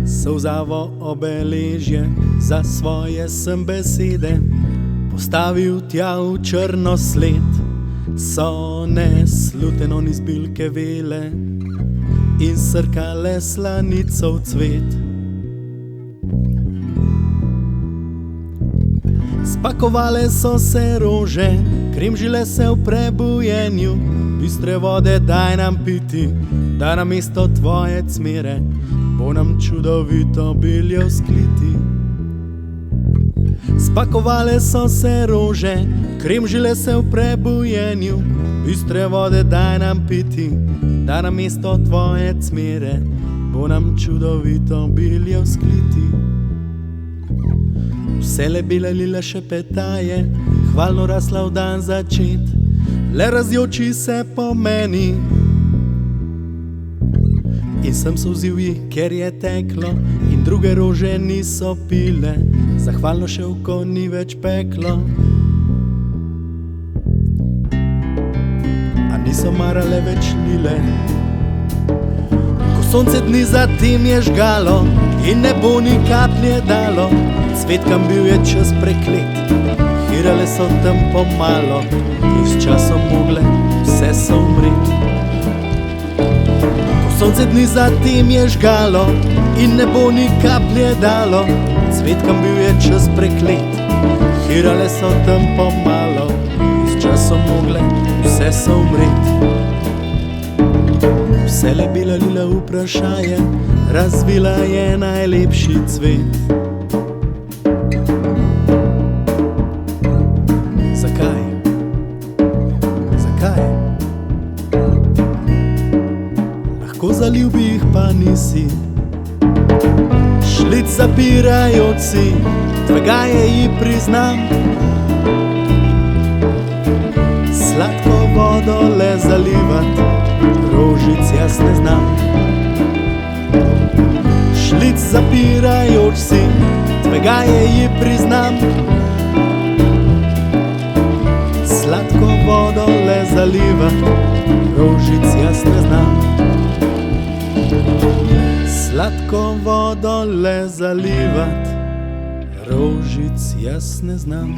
Solzavo obeležje za svoje sem besede postavil tja v črno sled. So nesluteno ni zbilke vele in srkale slanico v cvet. Spakovale so se rože, krimžile se v prebujenju, bistre vode daj nam piti, da namesto tvoje cmere bo nam čudovito biljo skliti. Spakovale so se rože, krimžile se v prebujenju, bistre vode daj nam piti, da namesto tvoje cmere bo nam čudovito biljo skliti. Vsele bile lile šepetaje, hvalno rasla v dan začet, le razjoči se po meni. In sem solzil ji, ker je teklo, in druge rože niso pile, zahvalno še oko ni več peklo. A niso marale več lile. Ko sonce dni zatem je žgalo in nebo ni kaplje dalo, cvetkam bil je čas preklet, hirale so tam pomalo, in s časom mogle vse so umret. Sonce dni zatem je žgalo in nebo ni kaplje dalo, cvetkam bil je čas preklet, hirale so tam pomalo, in s časom mogle vse so umret. Vsele bila lila vprašaje, razvila je najlepši cvet. Zakaj? Zakaj? Lahko zaljubi jih pa nisi, šlic zapirajoč si, tvega je ji priznam. Sladko vodo le zalivat, rožic jaz ne znam. Šlic zapirajoč si, tvega je ji priznam. Sladko vodo le zalivat, rožic jaz ne znam. Sladko vodo le zalivat, rožic jaz ne znam.